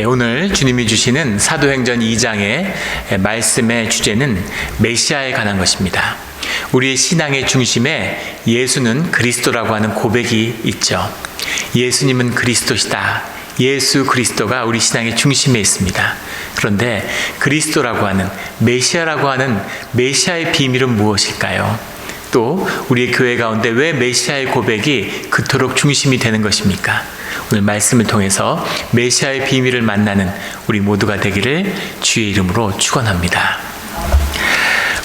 오늘 주님이 주시는 사도행전 2장의 말씀의 주제는 메시아에 관한 것입니다. 우리의 신앙의 중심에 예수는 그리스도라고 하는 고백이 있죠. 예수님은 그리스도시다. 예수 그리스도가 우리 신앙의 중심에 있습니다. 그런데 그리스도라고 하는, 메시아라고 하는 메시아의 비밀은 무엇일까요? 또 우리의 교회 가운데 왜 메시아의 고백이 그토록 중심이 되는 것입니까? 오늘 말씀을 통해서 메시아의 비밀을 만나는 우리 모두가 되기를 주의 이름으로 축원합니다.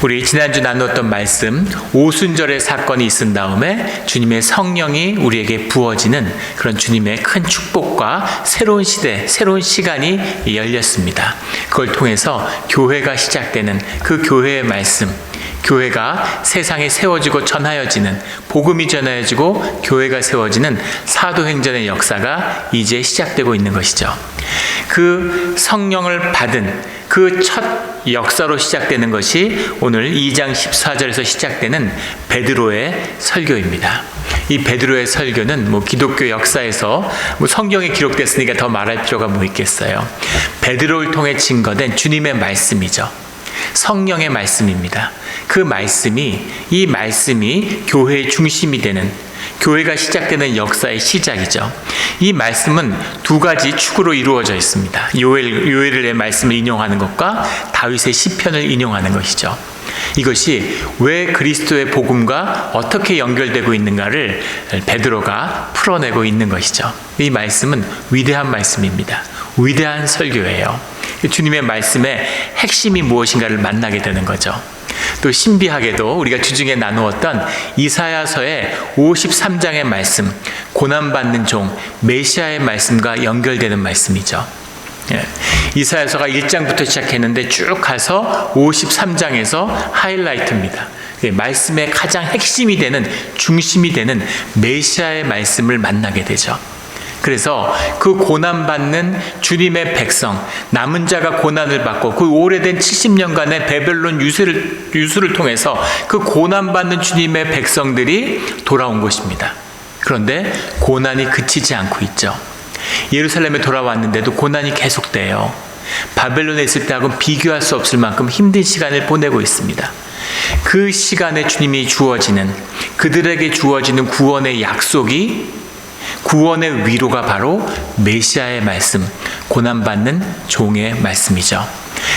우리 지난주 나누었던 말씀, 오순절의 사건이 있은 다음에 주님의 성령이 우리에게 부어지는 그런 주님의 큰 축복과 새로운 시대, 새로운 시간이 열렸습니다. 그걸 통해서 교회가 시작되는 그 교회의 말씀, 교회가 세상에 세워지고 전하여지는, 복음이 전하여지고 교회가 세워지는 사도행전의 역사가 이제 시작되고 있는 것이죠. 그 성령을 받은 그 첫 역사로 시작되는 것이 오늘 2장 14절에서 시작되는 베드로의 설교입니다. 이 베드로의 설교는 기독교 역사에서 성경에 기록됐으니까 더 말할 필요가 뭐 있겠어요. 베드로를 통해 증거된 주님의 말씀이죠. 성령의 말씀입니다. 그 말씀이, 이 말씀이 교회의 중심이 되는, 교회가 시작되는 역사의 시작이죠. 이 말씀은 두 가지 축으로 이루어져 있습니다. 요엘의 말씀을 인용하는 것과 다윗의 시편을 인용하는 것이죠. 이것이 왜 그리스도의 복음과 어떻게 연결되고 있는가를 베드로가 풀어내고 있는 것이죠. 이 말씀은 위대한 말씀입니다. 위대한 설교예요. 주님의 말씀의 핵심이 무엇인가를 만나게 되는 거죠. 또 신비하게도 우리가 주중에 나누었던 이사야서의 53장의 말씀, 고난받는 종, 메시아의 말씀과 연결되는 말씀이죠. 이사야서가 1장부터 시작했는데 쭉 가서 53장에서 하이라이트입니다. 말씀의 가장 핵심이 되는, 중심이 되는 메시아의 말씀을 만나게 되죠. 그래서 그 고난받는 주님의 백성, 남은 자가 고난을 받고 그 오래된 70년간의 베벨론 유수를 통해서 그 고난받는 주님의 백성들이 돌아온 것입니다. 그런데 고난이 그치지 않고 있죠. 예루살렘에 돌아왔는데도 고난이 계속돼요. 바벨론에 있을 때하고는 비교할 수 없을 만큼 힘든 시간을 보내고 있습니다. 그 시간에 주님이 주어지는, 그들에게 주어지는 구원의 약속이, 구원의 위로가 바로 메시아의 말씀, 고난받는 종의 말씀이죠.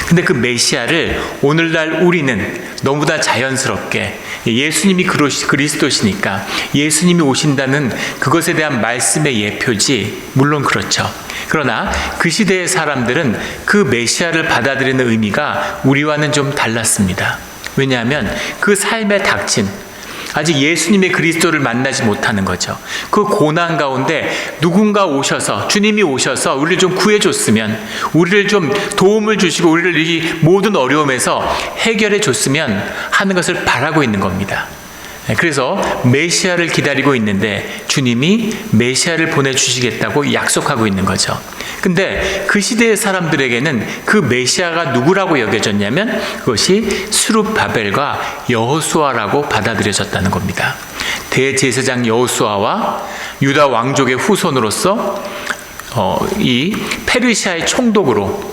근데 그 메시아를 오늘날 우리는 너무나 자연스럽게 예수님이 그리스도시니까 예수님이 오신다는 그것에 대한 말씀의 예표지, 물론 그렇죠. 그러나 그 시대의 사람들은 그 메시아를 받아들이는 의미가 우리와는 좀 달랐습니다. 왜냐하면 그 삶에 닥친, 아직 예수님의 그리스도를 만나지 못하는 거죠. 그 고난 가운데 누군가 오셔서, 주님이 오셔서 우리를 좀 구해줬으면, 우리를 좀 도움을 주시고 우리를 이 모든 어려움에서 해결해 줬으면 하는 것을 바라고 있는 겁니다. 그래서 메시아를 기다리고 있는데 주님이 메시아를 보내주시겠다고 약속하고 있는 거죠. 근데 그 시대의 사람들에게는 그 메시아가 누구라고 여겨졌냐면 그것이 스룹바벨과 여호수아라고 받아들여졌다는 겁니다. 대제사장 여호수아와 유다 왕족의 후손으로서 이 페르시아의 총독으로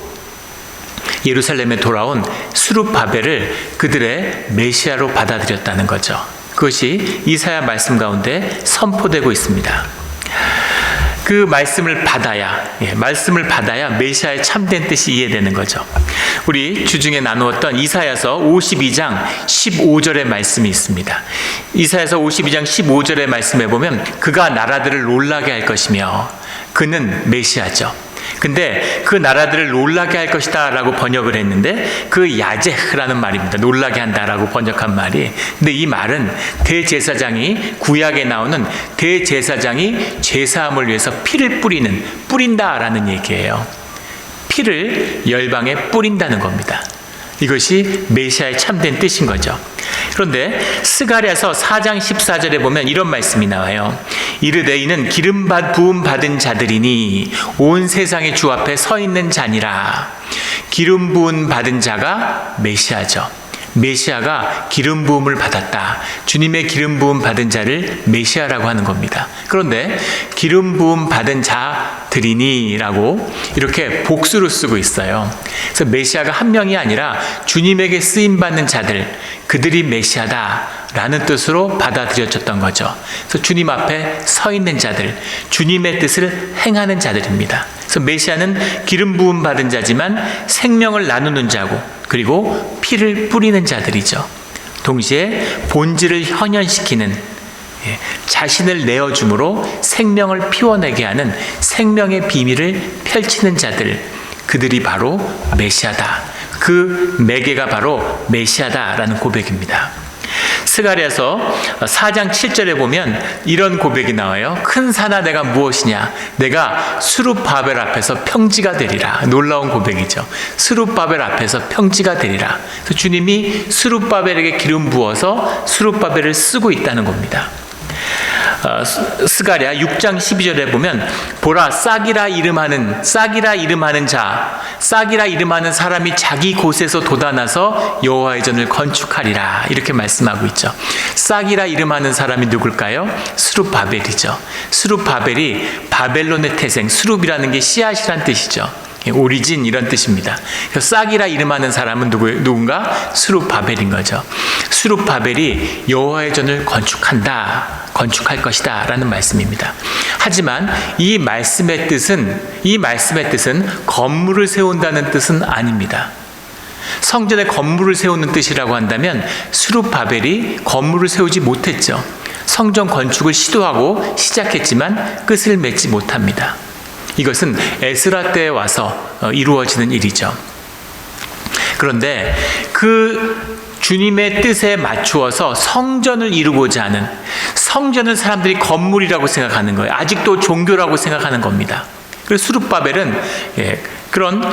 예루살렘에 돌아온 스룹바벨을 그들의 메시아로 받아들였다는 거죠. 그것이 이사야 말씀 가운데 선포되고 있습니다. 그 말씀을 받아야 메시아의 참된 뜻이 이해되는 거죠. 우리 주중에 나누었던 이사야서 52장 15절의 말씀이 있습니다. 이사야서 52장 15절의 말씀에 보면 그가 나라들을 놀라게 할 것이며, 그는 메시아죠. 근데 그 나라들을 놀라게 할 것이다 라고 번역을 했는데 그 야제흐라는 말입니다. 놀라게 한다라고 번역한 말이. 근데 이 말은 대제사장이, 구약에 나오는 대제사장이 제사함을 위해서 피를 뿌린다라는 얘기예요. 피를 열방에 뿌린다는 겁니다. 이것이 메시아의 참된 뜻인 거죠. 그런데 스가랴서 4장 14절에 보면 이런 말씀이 나와요. 이르되 이는 기름 부음 받은 자들이니 온 세상의 주 앞에 서 있는 자니라. 기름 부음 받은 자가 메시아죠. 메시아가 기름 부음을 받았다. 주님의 기름 부음 받은 자를 메시아라고 하는 겁니다. 그런데 기름 부음 받은 자들이니라고 이렇게 복수로 쓰고 있어요. 그래서 메시아가 한 명이 아니라 주님에게 쓰임 받는 자들, 그들이 메시아다라는 뜻으로 받아들여졌던 거죠. 그래서 주님 앞에 서 있는 자들, 주님의 뜻을 행하는 자들입니다. 그래서 메시아는 기름 부음 받은 자지만 생명을 나누는 자고, 그리고 피를 뿌리는 자들이죠. 동시에 본질을 현현시키는, 자신을 내어줌으로 생명을 피워내게 하는 생명의 비밀을 펼치는 자들, 그들이 바로 메시아다. 그 매개가 바로 메시아다라는 고백입니다. 스가랴서 4장 7절에 보면 이런 고백이 나와요. 큰 산아 내가 무엇이냐? 내가 스룹바벨 앞에서 평지가 되리라. 놀라운 고백이죠. 스룹바벨 앞에서 평지가 되리라. 그래서 주님이 스룹바벨에게 기름 부어서 스룹바벨을 쓰고 있다는 겁니다. 스가랴 6장 12절에 보면 보라 싹이라 이름하는 자, 싹이라 이름하는 사람이 자기 곳에서 돋아나서 여호와의 전을 건축하리라, 이렇게 말씀하고 있죠. 싹이라 이름하는 사람이 누굴까요? 스룹바벨이죠. 스룹바벨이 바벨론의 태생, 스룹이라는 게 씨앗이란 뜻이죠. 오리진 이런 뜻입니다. 싹이라 이름하는 사람은 누군가? 스룹바벨인 거죠. 스룹바벨이 여호와의 전을 건축할 것이다 라는 말씀입니다. 하지만 이 말씀의 뜻은 건물을 세운다는 뜻은 아닙니다. 성전에 건물을 세우는 뜻이라고 한다면 스룹바벨이 건물을 세우지 못했죠. 성전 건축을 시도하고 시작했지만 끝을 맺지 못합니다. 이것은 에스라 때에 와서 이루어지는 일이죠. 그런데 그 주님의 뜻에 맞추어서 성전을 이루고자 하는, 성전은 사람들이 건물이라고 생각하는 거예요. 아직도 종교라고 생각하는 겁니다. 그래서 스룹바벨은 그런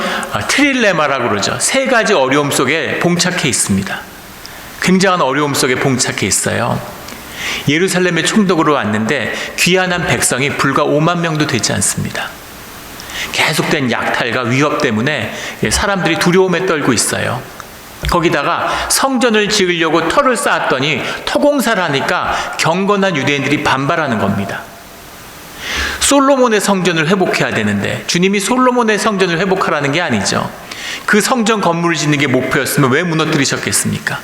트릴레마라고 그러죠. 세 가지 어려움 속에 봉착해 있습니다. 굉장한 어려움 속에 봉착해 있어요. 예루살렘에 총독으로 왔는데 귀환한 백성이 불과 5만 명도 되지 않습니다. 계속된 약탈과 위협 때문에 사람들이 두려움에 떨고 있어요. 거기다가 성전을 지으려고 터를 쌓았더니 토공사를 하니까 경건한 유대인들이 반발하는 겁니다. 솔로몬의 성전을 회복해야 되는데 주님이 솔로몬의 성전을 회복하라는 게 아니죠. 그 성전 건물을 짓는 게 목표였으면 왜 무너뜨리셨겠습니까?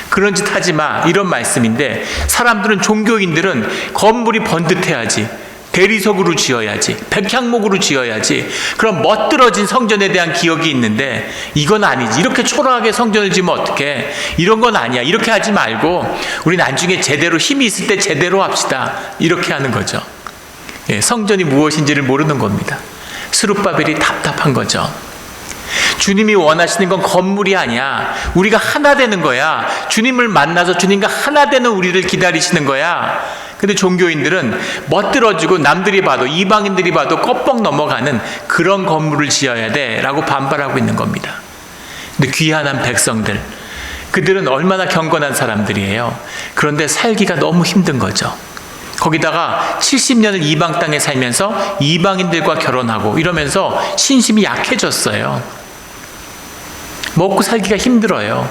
그런 짓 하지 마, 이런 말씀인데 사람들은, 종교인들은 건물이 번듯해야지, 대리석으로 지어야지, 백향목으로 지어야지, 그럼 멋들어진 성전에 대한 기억이 있는데 이건 아니지, 이렇게 초라하게 성전을 지으면 어떡해, 이런 건 아니야, 이렇게 하지 말고 우리 나중에 제대로 힘이 있을 때 제대로 합시다, 이렇게 하는 거죠. 성전이 무엇인지를 모르는 겁니다. 스룹바벨이 답답한 거죠. 주님이 원하시는 건 건물이 아니야. 우리가 하나 되는 거야. 주님을 만나서 주님과 하나 되는 우리를 기다리시는 거야. 근데 종교인들은 멋들어지고 남들이 봐도, 이방인들이 봐도 껍벅 넘어가는 그런 건물을 지어야 돼 라고 반발하고 있는 겁니다. 근데 귀한한 백성들, 그들은 얼마나 경건한 사람들이에요. 그런데 살기가 너무 힘든 거죠. 거기다가 70년을 이방 땅에 살면서 이방인들과 결혼하고 이러면서 신심이 약해졌어요. 먹고 살기가 힘들어요.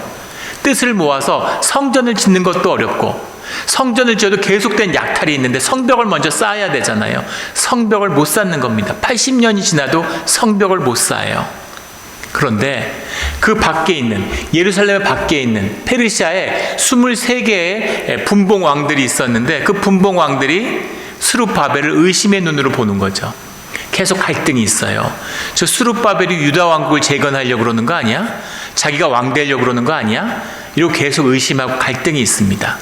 뜻을 모아서 성전을 짓는 것도 어렵고, 성전을 지어도 계속된 약탈이 있는데 성벽을 먼저 쌓아야 되잖아요. 성벽을 못 쌓는 겁니다. 80년이 지나도 성벽을 못 쌓아요. 그런데 그 밖에 있는, 예루살렘 밖에 있는 페르시아에 23개의 분봉 왕들이 있었는데 그 분봉 왕들이 스룹바벨을 의심의 눈으로 보는 거죠. 계속 갈등이 있어요. 저 스룹바벨이 유다 왕국을 재건하려고 그러는 거 아니야? 자기가 왕 되려고 그러는 거 아니야? 이러고 계속 의심하고 갈등이 있습니다.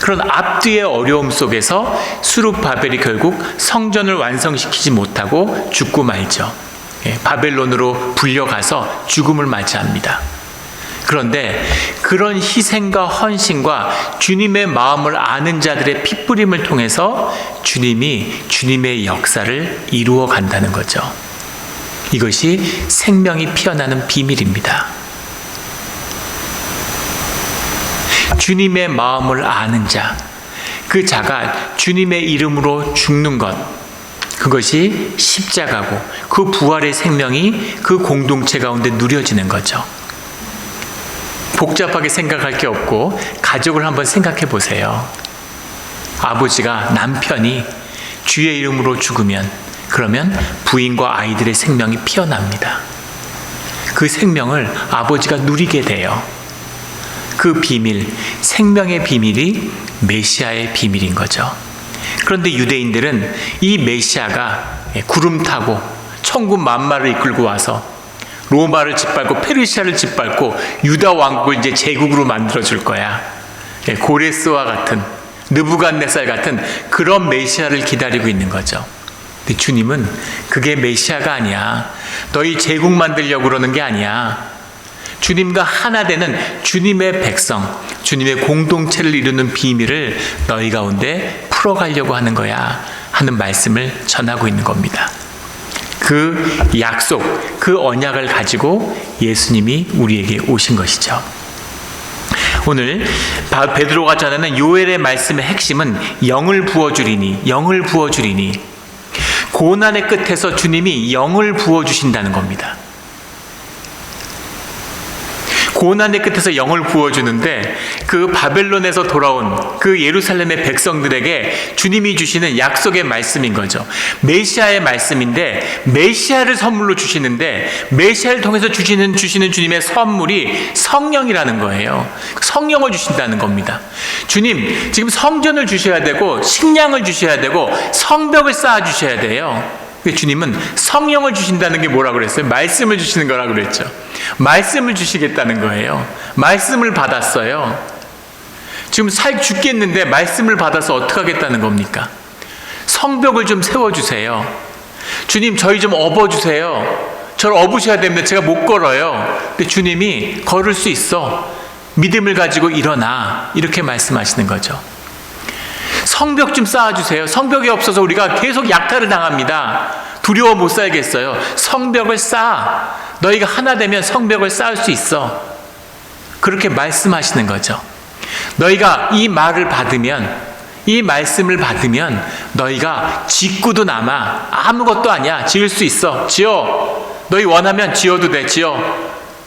그런 앞뒤의 어려움 속에서 스룹바벨이 결국 성전을 완성시키지 못하고 죽고 말죠. 바벨론으로 불려가서 죽음을 맞이합니다. 그런데 그런 희생과 헌신과 주님의 마음을 아는 자들의 핏부림을 통해서 주님이 주님의 역사를 이루어 간다는 거죠. 이것이 생명이 피어나는 비밀입니다. 주님의 마음을 아는 자, 그 자가 주님의 이름으로 죽는 것, 그것이 십자가고 그 부활의 생명이 그 공동체 가운데 누려지는 거죠. 복잡하게 생각할 게 없고 가족을 한번 생각해 보세요. 아버지가 남편이 주의 이름으로 죽으면 그러면 부인과 아이들의 생명이 피어납니다. 그 생명을 아버지가 누리게 돼요. 그 비밀, 생명의 비밀이 메시아의 비밀인 거죠. 그런데 유대인들은 이 메시아가 구름 타고 천군 만마를 이끌고 와서 로마를 짓밟고 페르시아를 짓밟고 유다 왕국을 이제 제국으로 만들어줄 거야. 고레스와 같은, 느부갓네살 같은 그런 메시아를 기다리고 있는 거죠. 근데 주님은 그게 메시아가 아니야. 너희 제국 만들려고 그러는 게 아니야. 주님과 하나 되는 주님의 백성, 주님의 공동체를 이루는 비밀을 너희 가운데 풀어가려고 하는 거야 하는 말씀을 전하고 있는 겁니다. 그 약속, 그 언약을 가지고 예수님이 우리에게 오신 것이죠. 오늘 베드로가 전하는 요엘의 말씀의 핵심은 영을 부어주리니, 영을 부어주리니, 고난의 끝에서 주님이 영을 부어주신다는 겁니다. 고난의 끝에서 영을 부어주는데 그 바벨론에서 돌아온 그 예루살렘의 백성들에게 주님이 주시는 약속의 말씀인 거죠. 메시아의 말씀인데 메시아를 선물로 주시는데 메시아를 통해서 주시는 주님의 선물이 성령이라는 거예요. 성령을 주신다는 겁니다. 주님 지금 성전을 주셔야 되고 식량을 주셔야 되고 성벽을 쌓아 주셔야 돼요. 주님은 성령을 주신다는 게 뭐라고 그랬어요? 말씀을 주시는 거라고 그랬죠. 말씀을 주시겠다는 거예요. 말씀을 받았어요. 지금 죽겠는데 말씀을 받아서 어떻게 하겠다는 겁니까? 성벽을 좀 세워주세요. 주님 저희 좀 업어주세요. 저를 업으셔야 되는데 제가 못 걸어요. 근데 주님이 걸을 수 있어. 믿음을 가지고 일어나. 이렇게 말씀하시는 거죠. 성벽 좀 쌓아주세요. 성벽이 없어서 우리가 계속 약탈을 당합니다. 두려워 못 살겠어요. 성벽을 쌓아. 너희가 하나 되면 성벽을 쌓을 수 있어. 그렇게 말씀하시는 거죠. 너희가 이 말을 받으면, 이 말씀을 받으면 너희가 짓고도 남아. 아무것도 아니야. 지을 수 있어. 지어. 너희 원하면 지어도 돼. 지어.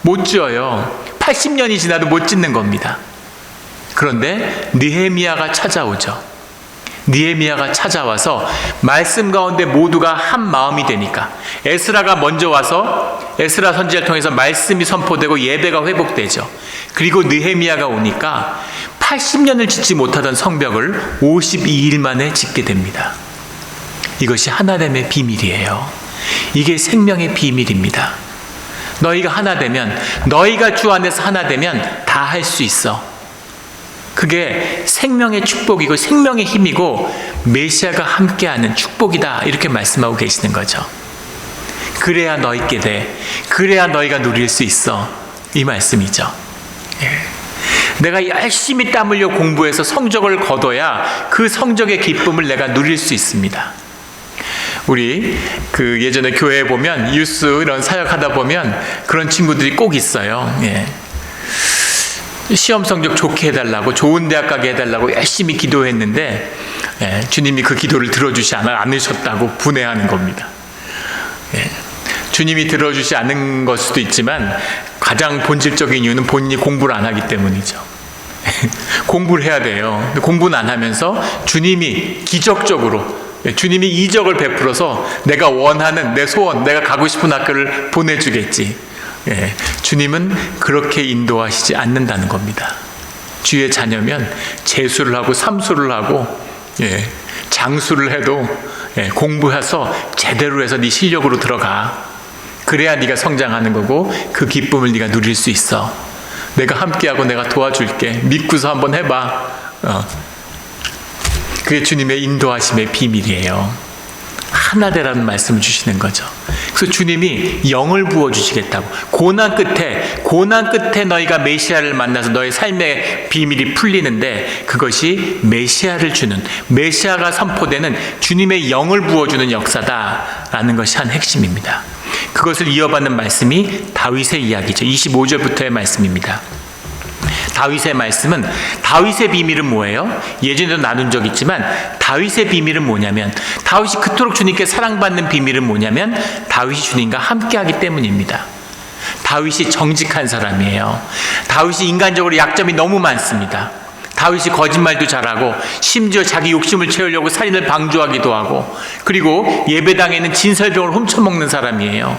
못 지어요. 80년이 지나도 못 짓는 겁니다. 그런데 느헤미야가 찾아오죠. 느헤미야가 찾아와서 말씀 가운데 모두가 한 마음이 되니까 에스라가 먼저 와서 에스라 선지자를 통해서 말씀이 선포되고 예배가 회복되죠. 그리고 느헤미야가 오니까 80년을 짓지 못하던 성벽을 52일 만에 짓게 됩니다. 이것이 하나됨의 비밀이에요. 이게 생명의 비밀입니다. 너희가 하나 되면, 너희가 주 안에서 하나 되면 다 할 수 있어. 그게 생명의 축복이고 생명의 힘이고 메시아가 함께하는 축복이다. 이렇게 말씀하고 계시는 거죠. 그래야 너희께 돼. 그래야 너희가 누릴 수 있어. 이 말씀이죠. 내가 열심히 땀 흘려 공부해서 성적을 거둬야 그 성적의 기쁨을 내가 누릴 수 있습니다. 우리 예전에 교회에 보면 유스 이런 사역하다 보면 그런 친구들이 꼭 있어요. 시험 성적 좋게 해달라고, 좋은 대학 가게 해달라고 열심히 기도했는데 주님이 그 기도를 들어주지 않으셨다고 분해하는 겁니다. 주님이 들어주지 않은 것 수도 있지만 가장 본질적인 이유는 본인이 공부를 안 하기 때문이죠. 공부를 해야 돼요. 근데 공부는 안 하면서 주님이 기적적으로, 주님이 이적을 베풀어서 내가 원하는 내 소원, 내가 가고 싶은 학교를 보내주겠지. 주님은 그렇게 인도하시지 않는다는 겁니다. 주의 자녀면 재수를 하고 삼수를 하고 장수를 해도 공부해서 제대로 해서 네 실력으로 들어가. 그래야 네가 성장하는 거고 그 기쁨을 네가 누릴 수 있어. 내가 함께하고 내가 도와줄게. 믿고서 한번 해봐. 그게 주님의 인도하심의 비밀이에요. 하나 되라는 말씀을 주시는 거죠. 그래서 주님이 영을 부어주시겠다고. 고난 끝에 너희가 메시아를 만나서 너의 삶의 비밀이 풀리는데 그것이 메시아를 주는, 메시아가 선포되는 주님의 영을 부어주는 역사다라는 것이 한 핵심입니다. 그것을 이어받는 말씀이 다윗의 이야기죠. 25절부터의 말씀입니다. 다윗의 말씀은, 다윗의 비밀은 뭐예요? 예전에도 나눈 적 있지만 다윗의 비밀은 뭐냐면, 다윗이 그토록 주님께 사랑받는 비밀은 뭐냐면 다윗이 주님과 함께하기 때문입니다. 다윗이 정직한 사람이에요. 다윗이 인간적으로 약점이 너무 많습니다. 다윗이 거짓말도 잘하고 심지어 자기 욕심을 채우려고 살인을 방조하기도 하고, 그리고 예배당에는 진설병을 훔쳐먹는 사람이에요.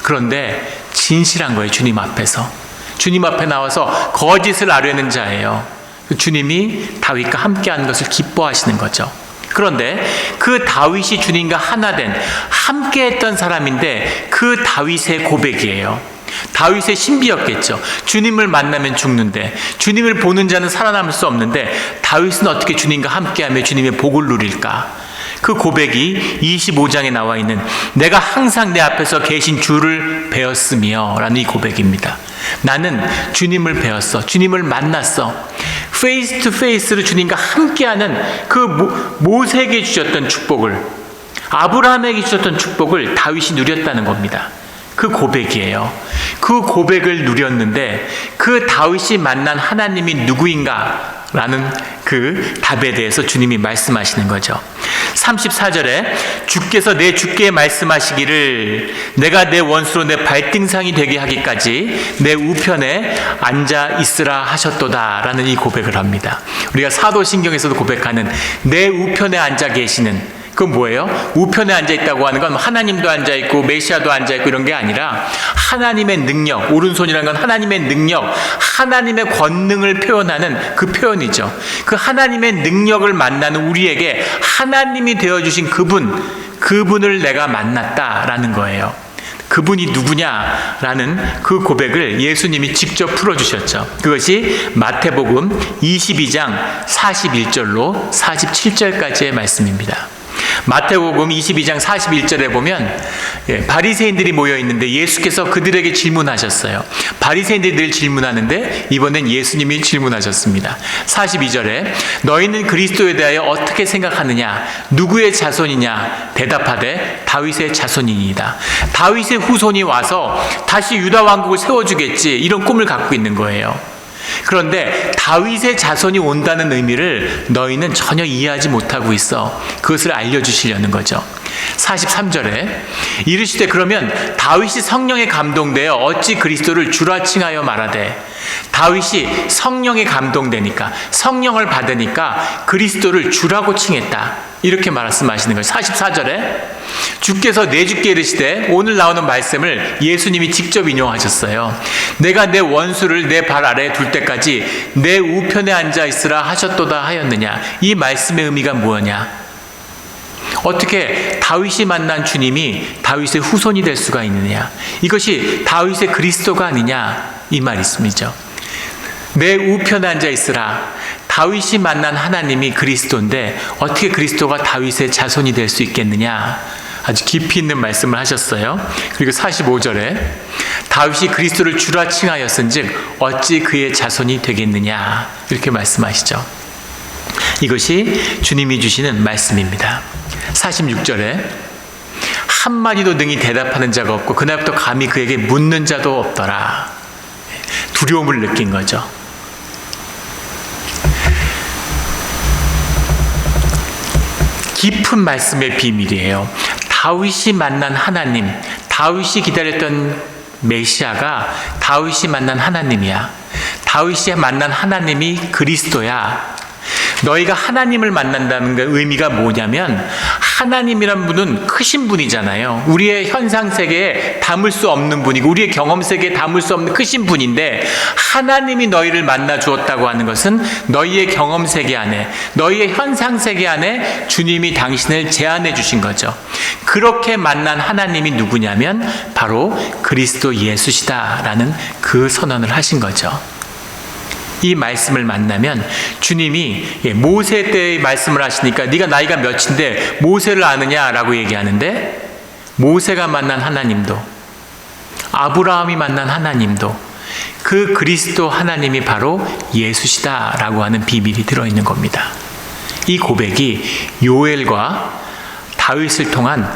그런데 진실한 거예요. 주님 앞에서. 주님 앞에 나와서 거짓을 아뢰는 자예요. 주님이 다윗과 함께하는 것을 기뻐하시는 거죠. 그런데 그 다윗이 주님과 하나 된, 함께했던 사람인데 그 다윗의 고백이에요. 다윗의 신비였겠죠. 주님을 만나면 죽는데, 주님을 보는 자는 살아남을 수 없는데 다윗은 어떻게 주님과 함께하며 주님의 복을 누릴까? 그 고백이 25장에 나와 있는 내가 항상 내 앞에서 계신 주를 배웠으며 라는 이 고백입니다. 나는 주님을 배웠어. 주님을 만났어. 페이스 투 페이스로 주님과 함께하는 그 모세에게 주셨던 축복을, 아브라함에게 주셨던 축복을 다윗이 누렸다는 겁니다. 그 고백이에요. 그 고백을 누렸는데 그 다윗이 만난 하나님이 누구인가? 라는 그 답에 대해서 주님이 말씀하시는 거죠. 34절에 주께서 내 주께 말씀하시기를 내가 내 원수로 내 발등상이 되게 하기까지 내 우편에 앉아 있으라 하셨도다 라는 이 고백을 합니다. 우리가 사도신경에서도 고백하는 내 우편에 앉아 계시는, 그건 뭐예요? 우편에 앉아있다고 하는 건 하나님도 앉아있고 메시아도 앉아있고 이런 게 아니라 하나님의 능력, 오른손이라는 건 하나님의 능력, 하나님의 권능을 표현하는 그 표현이죠. 그 하나님의 능력을 만나는 우리에게 하나님이 되어주신 그분을 내가 만났다라는 거예요. 그분이 누구냐라는 그 고백을 예수님이 직접 풀어주셨죠. 그것이 마태복음 22장 41절로 47절까지의 말씀입니다. 마태복음 22장 41절에 보면 바리새인들이 모여 있는데 예수께서 그들에게 질문하셨어요. 바리새인들이 늘 질문하는데 이번엔 예수님이 질문하셨습니다. 42절에 너희는 그리스도에 대하여 어떻게 생각하느냐? 누구의 자손이냐? 대답하되 다윗의 자손이니이다. 다윗의 후손이 와서 다시 유다 왕국을 세워주겠지, 이런 꿈을 갖고 있는 거예요. 그런데 다윗의 자손이 온다는 의미를 너희는 전혀 이해하지 못하고 있어. 그것을 알려주시려는 거죠. 43절에 이르시되 그러면 다윗이 성령에 감동되어 어찌 그리스도를 주라 칭하여 말하되, 다윗이 성령에 감동되니까, 성령을 받으니까 그리스도를 주라고 칭했다, 이렇게 말씀하시는 거예요. 44절에 주께서 내 주께 이르시되, 오늘 나오는 말씀을 예수님이 직접 인용하셨어요. 내가 내 원수를 내 발 아래에 둘 때까지 내 우편에 앉아 있으라 하셨도다 하였느냐. 이 말씀의 의미가 뭐냐? 어떻게 다윗이 만난 주님이 다윗의 후손이 될 수가 있느냐? 이것이 다윗의 그리스도가 아니냐, 이 말씀이죠. 내 우편에 앉아 있으라. 다윗이 만난 하나님이 그리스도인데 어떻게 그리스도가 다윗의 자손이 될 수 있겠느냐? 아주 깊이 있는 말씀을 하셨어요. 그리고 45절에 다윗이 그리스도를 주라 칭하였은즉 어찌 그의 자손이 되겠느냐, 이렇게 말씀하시죠. 이것이 주님이 주시는 말씀입니다. 46절에 한마디도 능히 대답하는 자가 없고 그날부터 감히 그에게 묻는 자도 없더라. 두려움을 느낀 거죠. 깊은 말씀의 비밀이에요. 다윗이 만난 하나님, 다윗이 기다렸던 메시아가 다윗이 만난 하나님이야. 다윗이 만난 하나님이 그리스도야. 너희가 하나님을 만난다는 의미가 뭐냐면, 하나님이란 분은 크신 분이잖아요. 우리의 현상세계에 담을 수 없는 분이고 우리의 경험세계에 담을 수 없는 크신 분인데, 하나님이 너희를 만나 주었다고 하는 것은 너희의 경험세계 안에, 너희의 현상세계 안에 주님이 당신을 제안해 주신 거죠. 그렇게 만난 하나님이 누구냐면 바로 그리스도 예수시다라는 그 선언을 하신 거죠. 이 말씀을 만나면 주님이 모세 때의 말씀을 하시니까 네가 나이가 몇인데 모세를 아느냐라고 얘기하는데, 모세가 만난 하나님도, 아브라함이 만난 하나님도, 그 그리스도 하나님이 바로 예수시다라고 하는 비밀이 들어있는 겁니다. 이 고백이 요엘과 다윗을 통한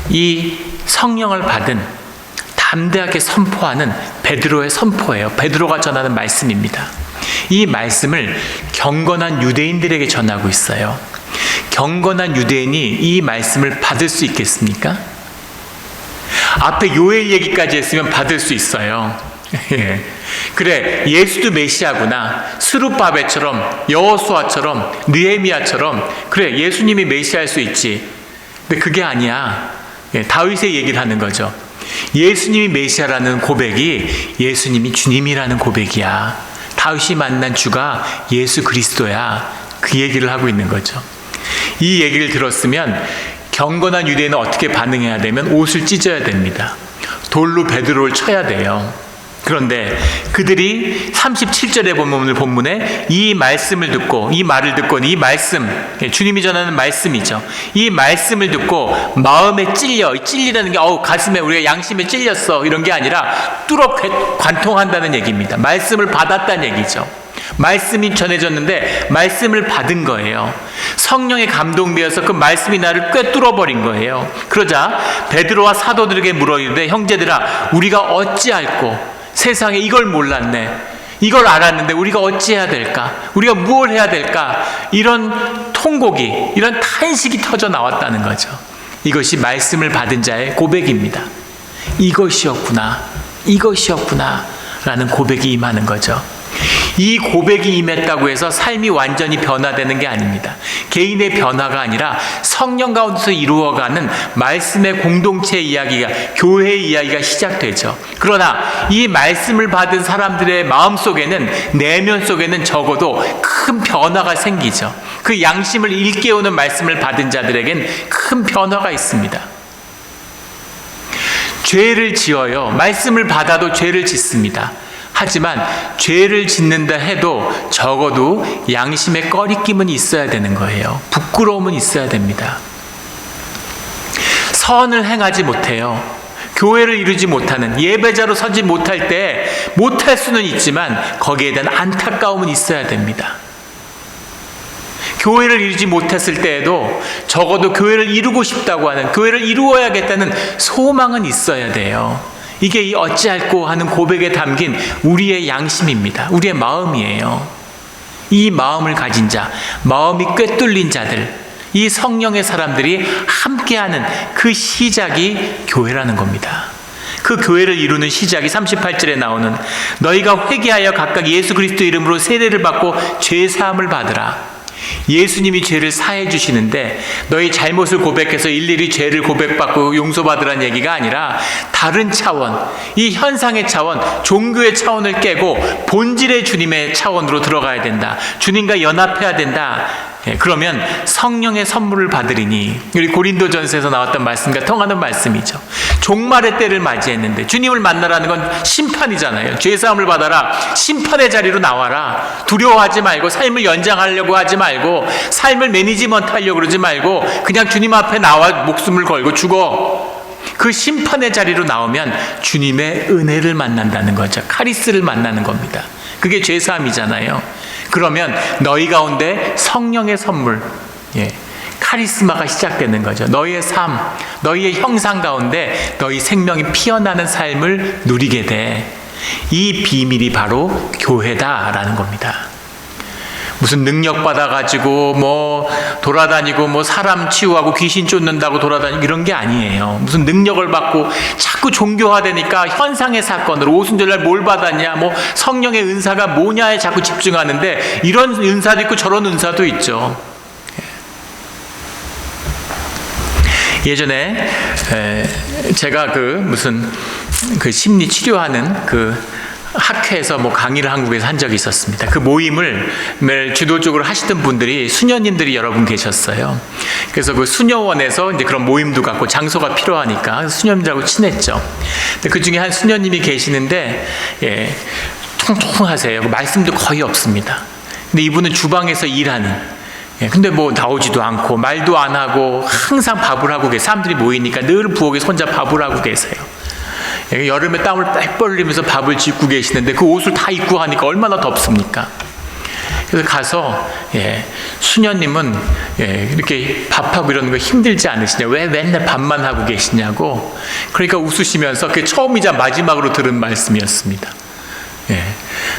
이 성령을 받은 담대하게 선포하는 베드로의 선포예요. 베드로가 전하는 말씀입니다. 이 말씀을 경건한 유대인들에게 전하고 있어요. 경건한 유대인이 이 말씀을 받을 수 있겠습니까? 앞에 요엘 얘기까지 했으면 받을 수 있어요. 그래, 예수도 메시아구나. 스룹바벨처럼, 여호수아처럼, 느헤미야처럼, 그래, 예수님이 메시아일 수 있지. 근데 그게 아니야. 다윗의 얘기를 하는 거죠. 예수님이 메시아라는 고백이 예수님이 주님이라는 고백이야. 다윗이 만난 주가 예수 그리스도야. 그 얘기를 하고 있는 거죠. 이 얘기를 들었으면 경건한 유대인은 어떻게 반응해야 되면 옷을 찢어야 됩니다. 돌로 베드로를 쳐야 돼요. 그런데 그들이 37절에 보면 오늘 본문에 이 말씀을 듣고, 이 말을 듣고, 이 말씀, 주님이 전하는 말씀이죠. 이 말씀을 듣고 마음에 찔리라는 게 가슴에, 우리가 양심에 찔렸어, 이런 게 아니라 뚫어 관통한다는 얘기입니다. 말씀을 받았다는 얘기죠. 말씀이 전해졌는데 말씀을 받은 거예요. 성령에 감동되어서 그 말씀이 나를 꿰뚫어버린 거예요. 그러자 베드로와 사도들에게 물어이르되 형제들아, 우리가 어찌할꼬? 세상에 이걸 몰랐네. 이걸 알았는데 우리가 어찌해야 될까? 우리가 무엇을 해야 될까? 이런 통곡이, 이런 탄식이 터져 나왔다는 거죠. 이것이 말씀을 받은 자의 고백입니다. 이것이었구나 라는 고백이 임하는 거죠. 이 고백이 임했다고 해서 삶이 완전히 변화되는 게 아닙니다. 개인의 변화가 아니라 성령 가운데서 이루어가는 말씀의 공동체 이야기가, 교회의 이야기가 시작되죠. 그러나 이 말씀을 받은 사람들의 마음속에는, 내면 속에는 적어도 큰 변화가 생기죠. 그 양심을 일깨우는 말씀을 받은 자들에겐 큰 변화가 있습니다. 죄를 지어요. 말씀을 받아도 죄를 짓습니다. 하지만 죄를 짓는다 해도 적어도 양심의 꺼리낌은 있어야 되는 거예요. 부끄러움은 있어야 됩니다. 선을 행하지 못해요. 교회를 이루지 못하는, 예배자로 서지 못할 때 못할 수는 있지만 거기에 대한 안타까움은 있어야 됩니다. 교회를 이루지 못했을 때에도 적어도 교회를 이루고 싶다고 하는, 교회를 이루어야겠다는 소망은 있어야 돼요. 이게 이 어찌할꼬 하는 고백에 담긴 우리의 양심입니다. 우리의 마음이에요. 이 마음을 가진 자, 마음이 꿰뚫린 자들, 이 성령의 사람들이 함께하는 그 시작이 교회라는 겁니다. 그 교회를 이루는 시작이 38절에 나오는 너희가 회개하여 각각 예수 그리스도 이름으로 세례를 받고 죄 사함을 받으라. 예수님이 죄를 사해 주시는데 너희 잘못을 고백해서 일일이 죄를 고백받고 용서받으라는 얘기가 아니라 다른 차원, 이 현상의 차원, 종교의 차원을 깨고 본질의 주님의 차원으로 들어가야 된다. 주님과 연합해야 된다. 그러면 성령의 선물을 받으리니, 우리 고린도전서에서 나왔던 말씀과 통하는 말씀이죠. 종말의 때를 맞이했는데 주님을 만나라는 건 심판이잖아요. 죄사함을 받아라. 심판의 자리로 나와라. 두려워하지 말고, 삶을 연장하려고 하지 말고, 삶을 매니지먼트 하려고 그러지 말고 그냥 주님 앞에 나와 목숨을 걸고 죽어. 그 심판의 자리로 나오면 주님의 은혜를 만난다는 거죠. 카리스를 만나는 겁니다. 그게 죄사함이잖아요. 그러면 너희 가운데 성령의 선물, 카리스마가 시작되는 거죠. 너희의 삶, 너희의 형상 가운데 너희 생명이 피어나는 삶을 누리게 돼. 이 비밀이 바로 교회다라는 겁니다. 무슨 능력 받아가지고 돌아다니고 사람 치유하고 귀신 쫓는다고 돌아다니고 이런 게 아니에요. 무슨 능력을 받고 자꾸 종교화되니까 현상의 사건으로 오순절날 뭘 받았냐, 성령의 은사가 뭐냐에 자꾸 집중하는데 이런 은사도 있고 저런 은사도 있죠. 예전에 제가 그 심리 치료하는 학회에서 강의를 한국에서 한 적이 있었습니다. 그 모임을 주도적으로 하시던 분들이 수녀님들이 여러 분 계셨어요. 그래서 그 수녀원에서 이제 그런 모임도 갖고 장소가 필요하니까 수녀님들하고 친했죠. 근데 그 중에 한 수녀님이 계시는데, 통통하세요. 말씀도 거의 없습니다. 근데 이분은 주방에서 일하는, 근데 나오지도 않고 말도 안 하고 항상 밥을 하고 계세요. 사람들이 모이니까 늘 부엌에서 혼자 밥을 하고 계세요. 여름에 땀을 빽 벌리면서 밥을 짓고 계시는데 그 옷을 다 입고 하니까 얼마나 덥습니까? 그래서 가서 수녀님은 이렇게 밥하고 이러는 거 힘들지 않으시냐? 왜 맨날 밥만 하고 계시냐고. 그러니까 웃으시면서 그게 처음이자 마지막으로 들은 말씀이었습니다.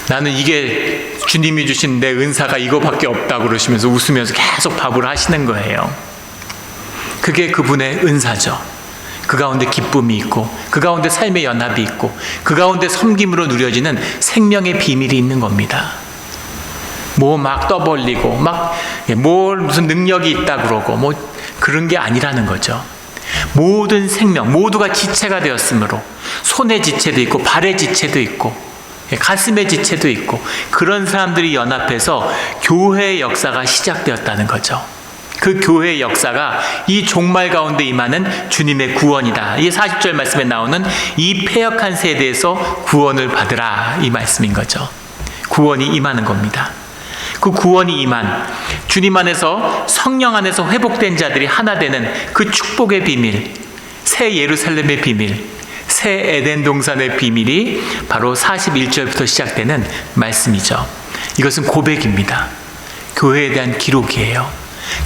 나는 이게 주님이 주신 내 은사가 이거밖에 없다고 그러시면서 웃으면서 계속 밥을 하시는 거예요. 그게 그분의 은사죠. 그 가운데 기쁨이 있고, 그 가운데 삶의 연합이 있고, 그 가운데 섬김으로 누려지는 생명의 비밀이 있는 겁니다. 뭐 막 떠벌리고 막 뭘 무슨 능력이 있다 그러고 뭐 그런 게 아니라는 거죠. 모든 생명 모두가 지체가 되었으므로 손의 지체도 있고 발의 지체도 있고 가슴의 지체도 있고 그런 사람들이 연합해서 교회의 역사가 시작되었다는 거죠. 그 교회의 역사가 이 종말 가운데 임하는 주님의 구원이다. 이 40절 말씀에 나오는 이 패역한 세대에서 구원을 받으라, 이 말씀인 거죠. 구원이 임하는 겁니다. 그 구원이 임한 주님 안에서 성령 안에서 회복된 자들이 하나 되는 그 축복의 비밀, 새 예루살렘의 비밀, 새 에덴 동산의 비밀이 바로 41절부터 시작되는 말씀이죠. 이것은 고백입니다. 교회에 대한 기록이에요.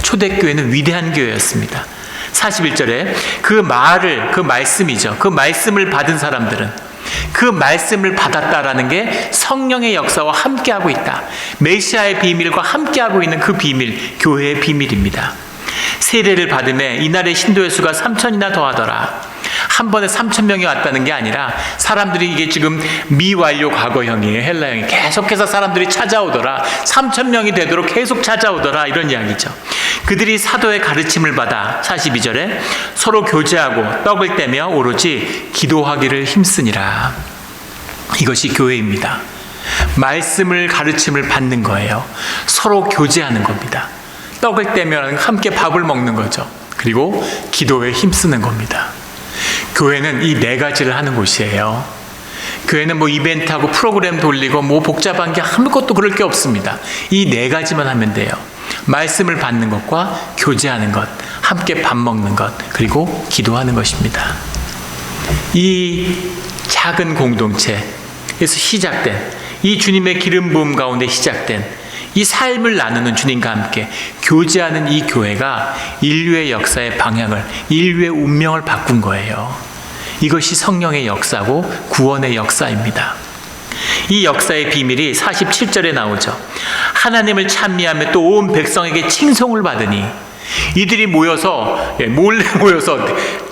초대교회는 위대한 교회였습니다. 41절에 그 말씀이죠. 그 말씀을 받은 사람들은 그 말씀을 받았다라는 게 성령의 역사와 함께하고 있다. 메시아의 비밀과 함께하고 있는 그 비밀, 교회의 비밀입니다. 세례를 받음에 이날의 신도의 수가 3,000이나 더하더라. 한 번에 3,000명이 왔다는 게 아니라 사람들이, 이게 지금 미완료 과거형이에요. 헬라형이. 계속해서 사람들이 찾아오더라. 3,000명이 되도록 계속 찾아오더라. 이런 이야기죠. 그들이 사도의 가르침을 받아 42절에 서로 교제하고 떡을 떼며 오로지 기도하기를 힘쓰니라. 이것이 교회입니다. 말씀을 가르침을 받는 거예요. 서로 교제하는 겁니다. 떡을 떼며 함께 밥을 먹는 거죠. 그리고 기도에 힘쓰는 겁니다. 교회는 이 네 가지를 하는 곳이에요. 교회는 뭐 이벤트하고 프로그램 돌리고 뭐 복잡한 게 아무것도 그럴 게 없습니다. 이 네 가지만 하면 돼요. 말씀을 받는 것과 교제하는 것, 함께 밥 먹는 것, 그리고 기도하는 것입니다. 이 작은 공동체에서 시작된, 이 주님의 기름 부음 가운데 시작된 이 삶을 나누는 주님과 함께 교제하는 이 교회가 인류의 역사의 방향을, 인류의 운명을 바꾼 거예요. 이것이 성령의 역사고 구원의 역사입니다. 이 역사의 비밀이 47절에 나오죠. 하나님을 찬미하며 또 온 백성에게 칭송을 받으니, 이들이 몰래 모여서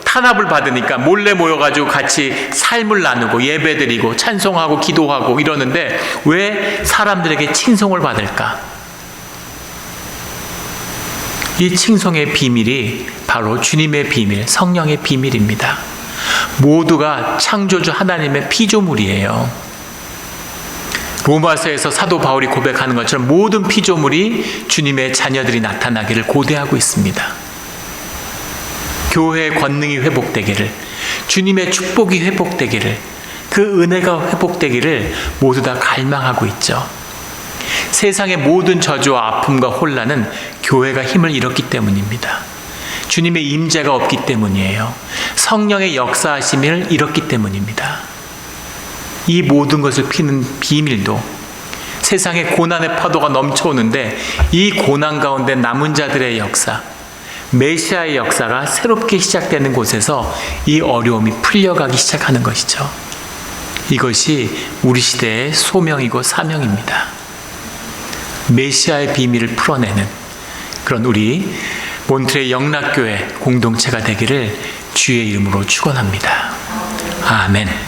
탄압을 받으니까 몰래 모여가지고 같이 삶을 나누고 예배드리고 찬송하고 기도하고 이러는데 왜 사람들에게 칭송을 받을까? 이 칭송의 비밀이 바로 주님의 비밀, 성령의 비밀입니다. 모두가 창조주 하나님의 피조물이에요. 로마서에서 사도 바울이 고백하는 것처럼 모든 피조물이 주님의 자녀들이 나타나기를 고대하고 있습니다. 교회의 권능이 회복되기를, 주님의 축복이 회복되기를, 그 은혜가 회복되기를 모두 다 갈망하고 있죠. 세상의 모든 저주와 아픔과 혼란은 교회가 힘을 잃었기 때문입니다. 주님의 임재가 없기 때문이에요. 성령의 역사하심을 잃었기 때문입니다. 이 모든 것을 피는 비밀도, 세상의 고난의 파도가 넘쳐오는데 이 고난 가운데 남은 자들의 역사, 메시아의 역사가 새롭게 시작되는 곳에서 이 어려움이 풀려가기 시작하는 것이죠. 이것이 우리 시대의 소명이고 사명입니다. 메시아의 비밀을 풀어내는 그런 우리 몬트레 영락교회 공동체가 되기를 주의 이름으로 축원합니다. 아멘.